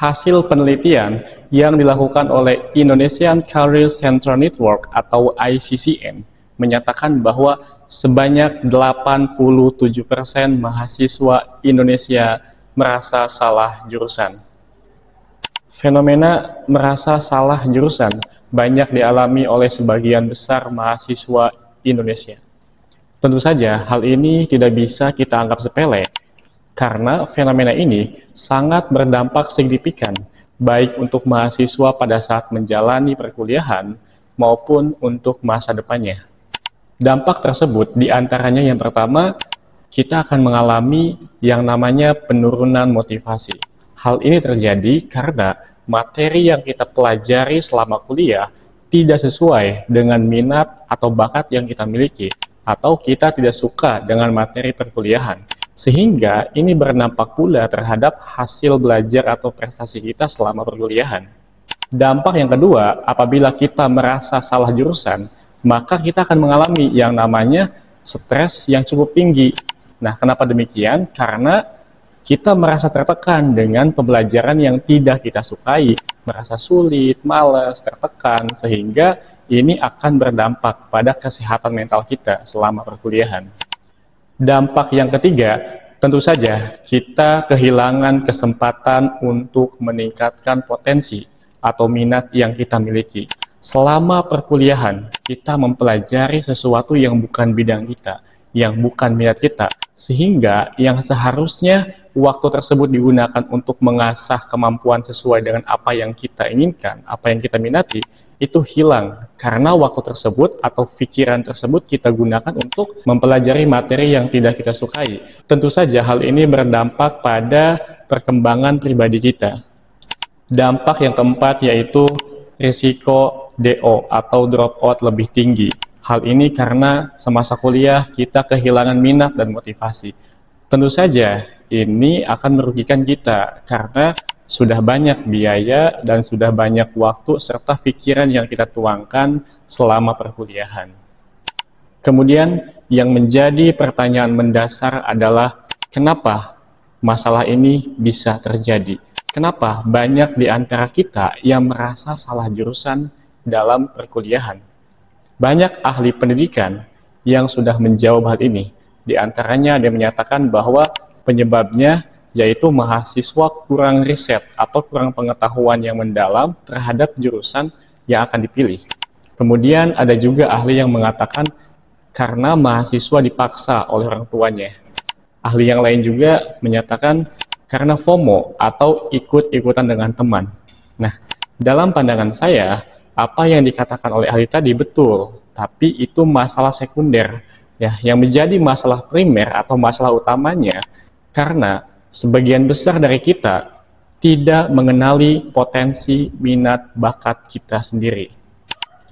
Hasil penelitian yang dilakukan oleh Indonesian Career Center Network atau ICCN menyatakan bahwa sebanyak 87% mahasiswa Indonesia merasa salah jurusan. Fenomena merasa salah jurusan banyak dialami oleh sebagian besar mahasiswa Indonesia. Tentu saja hal ini tidak bisa kita anggap sepele, karena fenomena ini sangat berdampak signifikan baik untuk mahasiswa pada saat menjalani perkuliahan maupun untuk masa depannya. Dampak tersebut diantaranya yang pertama, kita akan mengalami yang namanya penurunan motivasi. Hal ini terjadi karena materi yang kita pelajari selama kuliah tidak sesuai dengan minat atau bakat yang kita miliki, atau kita tidak suka dengan materi perkuliahan. Sehingga ini berdampak pula terhadap hasil belajar atau prestasi kita selama perkuliahan. Dampak yang kedua, apabila kita merasa salah jurusan, maka kita akan mengalami yang namanya stres yang cukup tinggi. Nah, kenapa demikian? Karena kita merasa tertekan dengan pembelajaran yang tidak kita sukai, merasa sulit, malas, tertekan, sehingga ini akan berdampak pada kesehatan mental kita selama perkuliahan. Dampak yang ketiga, tentu saja kita kehilangan kesempatan untuk meningkatkan potensi atau minat yang kita miliki. Selama perkuliahan, kita mempelajari sesuatu yang bukan bidang kita, yang bukan minat kita, sehingga yang seharusnya waktu tersebut digunakan untuk mengasah kemampuan sesuai dengan apa yang kita inginkan, apa yang kita minati, itu hilang karena waktu tersebut atau pikiran tersebut kita gunakan untuk mempelajari materi yang tidak kita sukai. Tentu saja hal ini berdampak pada perkembangan pribadi kita. Dampak yang keempat yaitu risiko DO atau dropout lebih tinggi. Hal ini karena semasa kuliah kita kehilangan minat dan motivasi. Tentu saja ini akan merugikan kita karena sudah banyak biaya dan sudah banyak waktu serta pikiran yang kita tuangkan selama perkuliahan. Kemudian yang menjadi pertanyaan mendasar adalah kenapa masalah ini bisa terjadi? Kenapa banyak di antara kita yang merasa salah jurusan dalam perkuliahan? Banyak ahli pendidikan yang sudah menjawab hal ini. Di antaranya ada yang menyatakan bahwa penyebabnya yaitu mahasiswa kurang riset atau kurang pengetahuan yang mendalam terhadap jurusan yang akan dipilih. Kemudian ada juga ahli yang mengatakan karena mahasiswa dipaksa oleh orang tuanya. Ahli yang lain juga menyatakan karena FOMO atau ikut-ikutan dengan teman. Nah, dalam pandangan saya, apa yang dikatakan oleh ahli tadi betul, tapi itu masalah sekunder. Ya, yang menjadi masalah primer atau masalah utamanya karena sebagian besar dari kita tidak mengenali potensi, minat, bakat kita sendiri.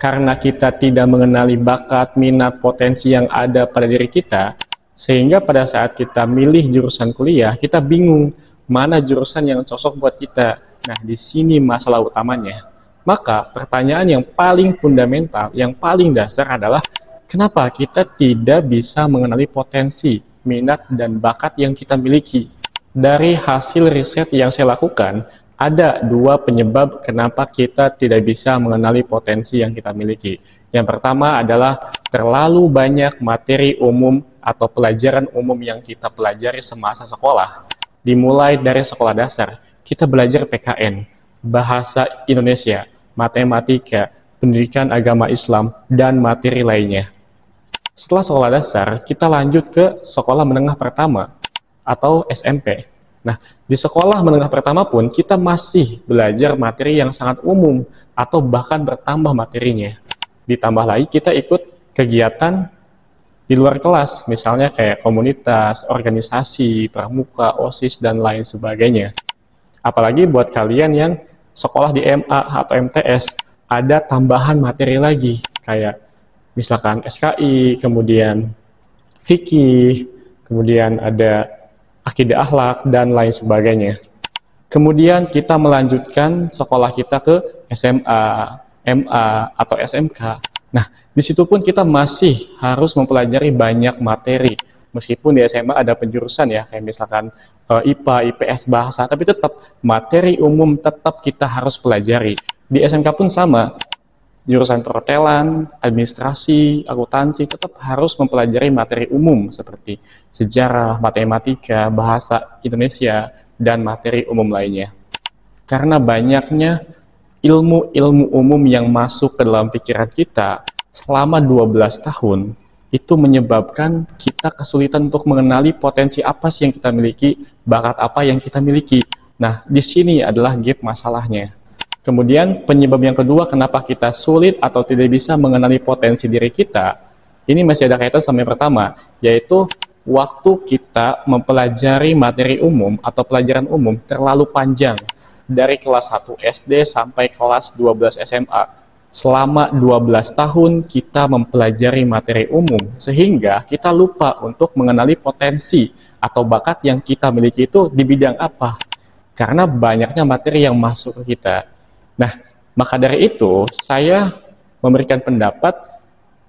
Karena kita tidak mengenali bakat, minat, potensi yang ada pada diri kita, sehingga pada saat kita milih jurusan kuliah, kita bingung mana jurusan yang cocok buat kita. Nah, di sini masalah utamanya. Maka pertanyaan yang paling fundamental, yang paling dasar adalah kenapa kita tidak bisa mengenali potensi, minat, dan bakat yang kita miliki. Dari hasil riset yang saya lakukan, ada dua penyebab kenapa kita tidak bisa mengenali potensi yang kita miliki. Yang pertama adalah terlalu banyak materi umum atau pelajaran umum yang kita pelajari semasa sekolah. Dimulai dari sekolah dasar, kita belajar PKN, bahasa Indonesia, matematika, pendidikan agama Islam, dan materi lainnya. Setelah sekolah dasar, kita lanjut ke sekolah menengah pertama atau SMP. Nah, di sekolah menengah pertama pun kita masih belajar materi yang sangat umum atau bahkan bertambah materinya. Ditambah lagi kita ikut kegiatan di luar kelas, misalnya kayak komunitas, organisasi, pramuka, OSIS, dan lain sebagainya. Apalagi buat kalian yang sekolah di MA atau MTS, ada tambahan materi lagi, kayak misalkan SKI, kemudian fikih, kemudian ada akidah akhlak, dan lain sebagainya. Kemudian kita melanjutkan sekolah kita ke SMA, MA, atau SMK. Nah, di situ pun kita masih harus mempelajari banyak materi, Meskipun di SMA ada penjurusan ya, kayak misalkan IPA, IPS, bahasa, tapi tetap materi umum tetap kita harus pelajari. Di SMK pun sama, jurusan perhotelan, administrasi, akuntansi, tetap harus mempelajari materi umum seperti sejarah, matematika, bahasa Indonesia, dan materi umum lainnya. Karena banyaknya ilmu-ilmu umum yang masuk ke dalam pikiran kita selama 12 tahun, itu menyebabkan kita kesulitan untuk mengenali potensi apa sih yang kita miliki, bakat apa yang kita miliki. Nah, di sini adalah gap masalahnya. Kemudian penyebab yang kedua kenapa kita sulit atau tidak bisa mengenali potensi diri kita, ini masih ada kaitan sama yang pertama, yaitu waktu kita mempelajari materi umum atau pelajaran umum terlalu panjang. Dari kelas 1 SD sampai kelas 12 SMA. Selama 12 tahun kita mempelajari materi umum, sehingga kita lupa untuk mengenali potensi atau bakat yang kita miliki itu di bidang apa. Karena banyaknya materi yang masuk ke kita. Nah, maka dari itu, saya memberikan pendapat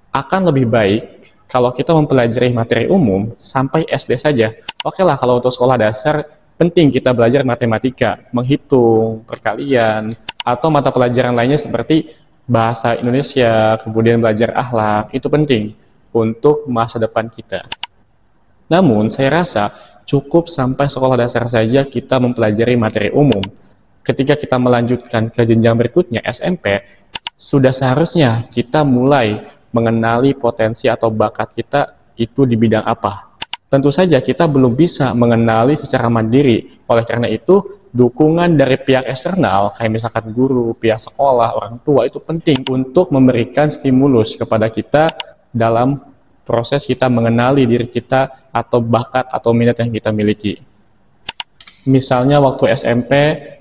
akan lebih baik kalau kita mempelajari materi umum sampai SD saja. Oke lah, kalau untuk sekolah dasar, penting kita belajar matematika, menghitung, perkalian, atau mata pelajaran lainnya seperti bahasa Indonesia, kemudian belajar akhlak, itu penting untuk masa depan kita. Namun, saya rasa cukup sampai sekolah dasar saja kita mempelajari materi umum. Ketika kita melanjutkan ke jenjang berikutnya, SMP, sudah seharusnya kita mulai mengenali potensi atau bakat kita itu di bidang apa. Tentu saja kita belum bisa mengenali secara mandiri. Oleh karena itu, dukungan dari pihak eksternal, kayak misalkan guru, pihak sekolah, orang tua, itu penting untuk memberikan stimulus kepada kita dalam proses kita mengenali diri kita atau bakat atau minat yang kita miliki. Misalnya waktu SMP,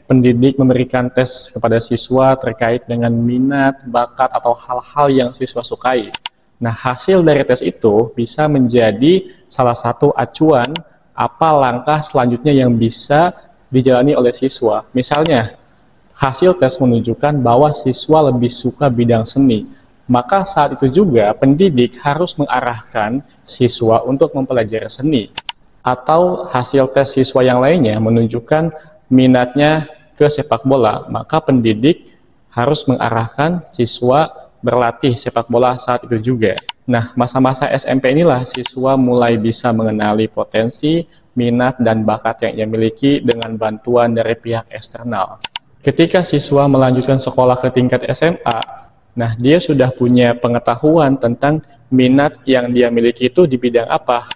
pendidik memberikan tes kepada siswa terkait dengan minat, bakat, atau hal-hal yang siswa sukai. Nah, hasil dari tes itu bisa menjadi salah satu acuan apa langkah selanjutnya yang bisa dijalani oleh siswa. Misalnya, hasil tes menunjukkan bahwa siswa lebih suka bidang seni. Maka saat itu juga pendidik harus mengarahkan siswa untuk mempelajari seni. Atau hasil tes siswa yang lainnya menunjukkan minatnya ke sepak bola. Maka pendidik harus mengarahkan siswa berlatih sepak bola saat itu juga. Nah, masa-masa SMP inilah siswa mulai bisa mengenali potensi, minat, dan bakat yang ia miliki dengan bantuan dari pihak eksternal. Ketika siswa melanjutkan sekolah ke tingkat SMA, nah dia sudah punya pengetahuan tentang minat yang dia miliki itu di bidang apa.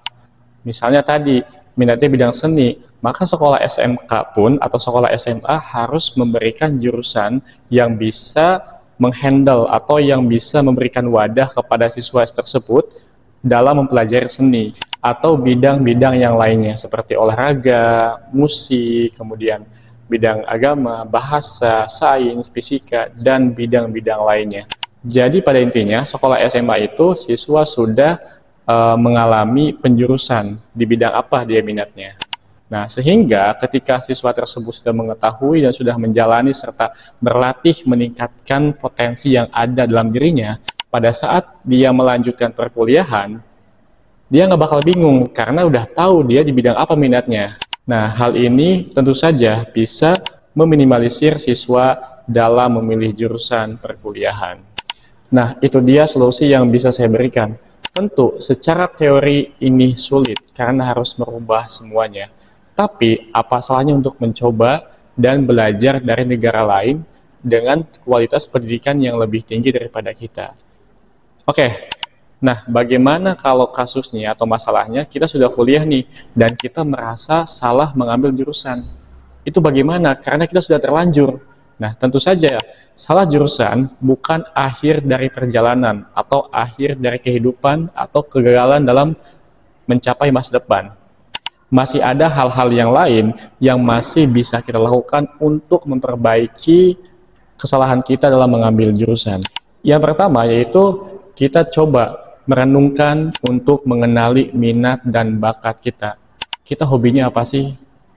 Misalnya tadi, minatnya bidang seni, maka sekolah SMK pun atau sekolah SMA harus memberikan jurusan yang bisa menghandle atau yang bisa memberikan wadah kepada siswa tersebut dalam mempelajari seni atau bidang-bidang yang lainnya seperti olahraga, musik, kemudian bidang agama, bahasa, sains, fisika, dan bidang-bidang lainnya. Jadi pada intinya sekolah SMA itu siswa sudah mengalami penjurusan di bidang apa dia minatnya. Nah, sehingga ketika siswa tersebut sudah mengetahui dan sudah menjalani serta berlatih meningkatkan potensi yang ada dalam dirinya, pada saat dia melanjutkan perkuliahan, dia nggak bakal bingung karena udah tahu dia di bidang apa minatnya. Nah, hal ini tentu saja bisa meminimalisir siswa dalam memilih jurusan perkuliahan. Nah, itu dia solusi yang bisa saya berikan. Tentu, secara teori ini sulit karena harus merubah semuanya. Tapi, apa salahnya untuk mencoba dan belajar dari negara lain dengan kualitas pendidikan yang lebih tinggi daripada kita? Oke, nah bagaimana kalau kasusnya atau masalahnya kita sudah kuliah nih, dan kita merasa salah mengambil jurusan? Itu bagaimana? Karena kita sudah terlanjur. Nah, tentu saja, salah jurusan bukan akhir dari perjalanan, atau akhir dari kehidupan, atau kegagalan dalam mencapai masa depan. Masih ada hal-hal yang lain yang masih bisa kita lakukan untuk memperbaiki kesalahan kita dalam mengambil jurusan. Yang pertama yaitu kita coba merenungkan untuk mengenali minat dan bakat kita. Kita hobinya apa sih?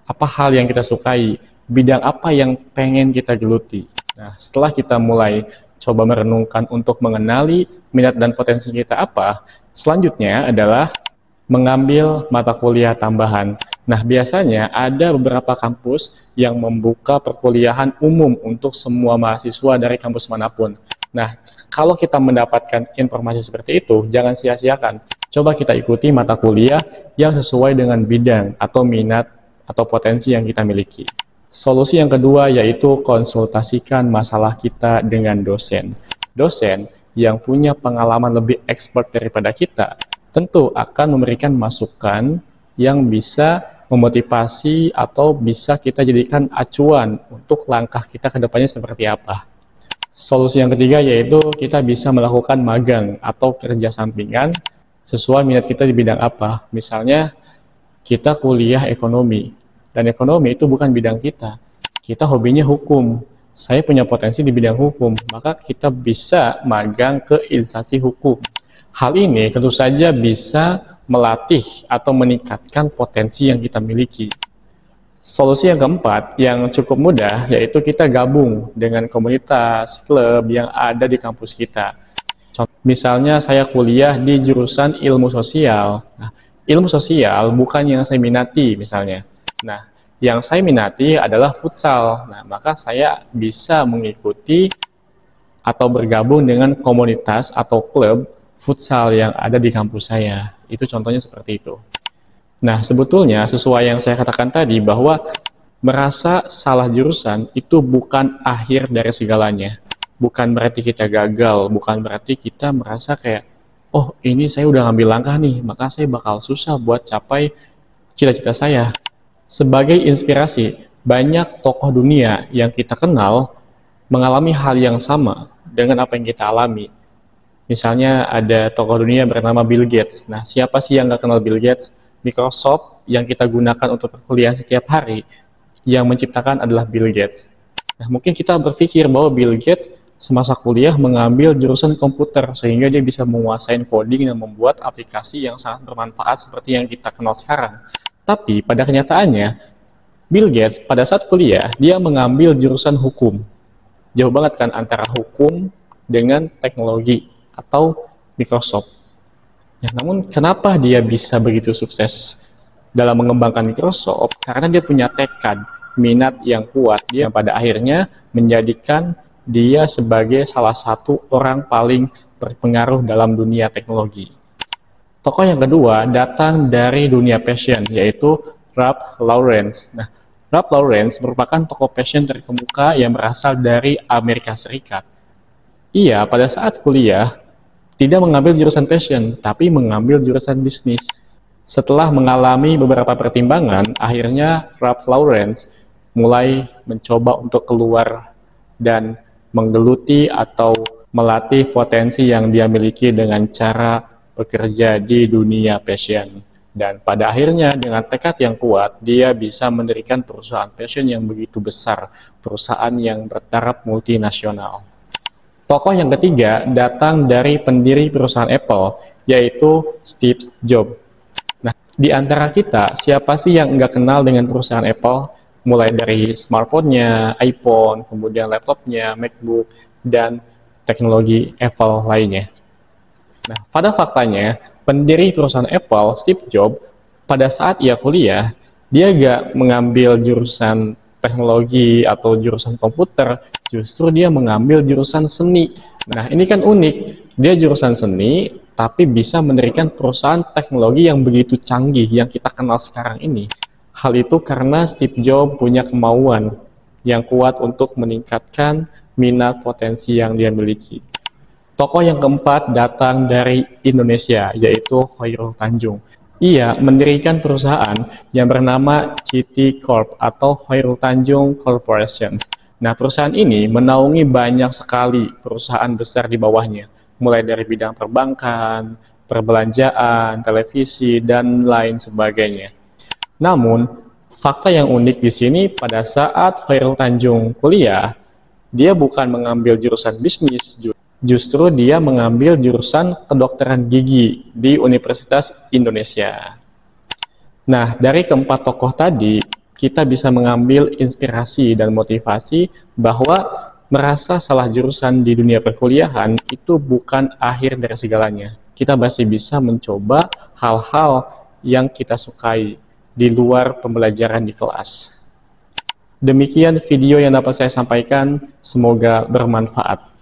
Apa hal yang kita sukai? Bidang apa yang pengen kita geluti? Nah, setelah kita mulai coba merenungkan untuk mengenali minat dan potensi kita apa, selanjutnya adalah mengambil mata kuliah tambahan. Nah, biasanya ada beberapa kampus yang membuka perkuliahan umum untuk semua mahasiswa dari kampus manapun. Nah, kalau kita mendapatkan informasi seperti itu, jangan sia-siakan. Coba kita ikuti mata kuliah yang sesuai dengan bidang atau minat atau potensi yang kita miliki. Solusi yang kedua yaitu konsultasikan masalah kita dengan dosen. Dosen yang punya pengalaman lebih expert daripada kita tentu akan memberikan masukan yang bisa memotivasi atau bisa kita jadikan acuan untuk langkah kita ke depannya seperti apa. Solusi yang ketiga yaitu kita bisa melakukan magang atau kerja sampingan sesuai minat kita di bidang apa. Misalnya kita kuliah ekonomi, dan ekonomi itu bukan bidang kita. Kita hobinya hukum. Saya punya potensi di bidang hukum, maka kita bisa magang ke instansi hukum. Hal ini tentu saja bisa melatih atau meningkatkan potensi yang kita miliki. Solusi yang keempat yang cukup mudah yaitu kita gabung dengan komunitas, klub yang ada di kampus kita. Misalnya saya kuliah di jurusan ilmu sosial. Nah, ilmu sosial bukan yang saya minati misalnya. Nah, yang saya minati adalah futsal. Nah, maka saya bisa mengikuti atau bergabung dengan komunitas atau klub futsal yang ada di kampus saya. Itu contohnya seperti itu. Nah, sebetulnya sesuai yang saya katakan tadi bahwa merasa salah jurusan itu bukan akhir dari segalanya. Bukan berarti kita gagal, bukan berarti kita merasa kayak, oh ini saya udah ngambil langkah nih, maka saya bakal susah buat capai cita-cita saya. Sebagai inspirasi, banyak tokoh dunia yang kita kenal mengalami hal yang sama dengan apa yang kita alami. Misalnya ada tokoh dunia bernama Bill Gates. Nah, siapa sih yang nggak kenal Bill Gates? Microsoft yang kita gunakan untuk perkuliahan setiap hari, yang menciptakan adalah Bill Gates. Nah, mungkin kita berpikir bahwa Bill Gates semasa kuliah mengambil jurusan komputer, sehingga dia bisa menguasai coding dan membuat aplikasi yang sangat bermanfaat seperti yang kita kenal sekarang. Tapi pada kenyataannya, Bill Gates pada saat kuliah, dia mengambil jurusan hukum. Jauh banget kan antara hukum dengan teknologi atau Microsoft. Nah, namun kenapa dia bisa begitu sukses dalam mengembangkan Microsoft? Karena dia punya tekad, minat yang kuat. Dia pada akhirnya menjadikan dia sebagai salah satu orang paling berpengaruh dalam dunia teknologi. Tokoh yang kedua datang dari dunia fashion, yaitu Ralph Lauren. Nah, Ralph Lauren merupakan tokoh fashion terkemuka yang berasal dari Amerika Serikat. Ia pada saat kuliah tidak mengambil jurusan fashion, tapi mengambil jurusan bisnis. Setelah mengalami beberapa pertimbangan, akhirnya Ralph Lauren mulai mencoba untuk keluar dan menggeluti atau melatih potensi yang dia miliki dengan cara bekerja di dunia fashion. Dan pada akhirnya dengan tekad yang kuat, dia bisa mendirikan perusahaan fashion yang begitu besar, perusahaan yang bertaraf multinasional. Tokoh yang ketiga datang dari pendiri perusahaan Apple, yaitu Steve Jobs. Nah, di antara kita, siapa sih yang nggak kenal dengan perusahaan Apple? Mulai dari smartphone-nya, iPhone, kemudian laptopnya, MacBook, dan teknologi Apple lainnya. Nah, pada faktanya, pendiri perusahaan Apple, Steve Jobs, pada saat ia kuliah, dia nggak mengambil jurusan teknologi atau jurusan komputer, justru dia mengambil jurusan seni. Nah, ini kan unik. Dia jurusan seni, tapi bisa mendirikan perusahaan teknologi yang begitu canggih yang kita kenal sekarang ini. Hal itu karena Steve Jobs punya kemauan yang kuat untuk meningkatkan minat potensi yang dia miliki. Tokoh yang keempat datang dari Indonesia, yaitu Khairul Tanjung. Ia mendirikan perusahaan yang bernama CT Corp atau Khairul Tanjung Corporation. Nah, perusahaan ini menaungi banyak sekali perusahaan besar di bawahnya, mulai dari bidang perbankan, perbelanjaan, televisi, dan lain sebagainya. Namun, fakta yang unik di sini pada saat Khairul Tanjung kuliah, dia bukan mengambil jurusan bisnis, justru dia mengambil jurusan kedokteran gigi di Universitas Indonesia. Nah, dari keempat tokoh tadi, kita bisa mengambil inspirasi dan motivasi bahwa merasa salah jurusan di dunia perkuliahan itu bukan akhir dari segalanya. Kita masih bisa mencoba hal-hal yang kita sukai di luar pembelajaran di kelas. Demikian video yang dapat saya sampaikan, semoga bermanfaat.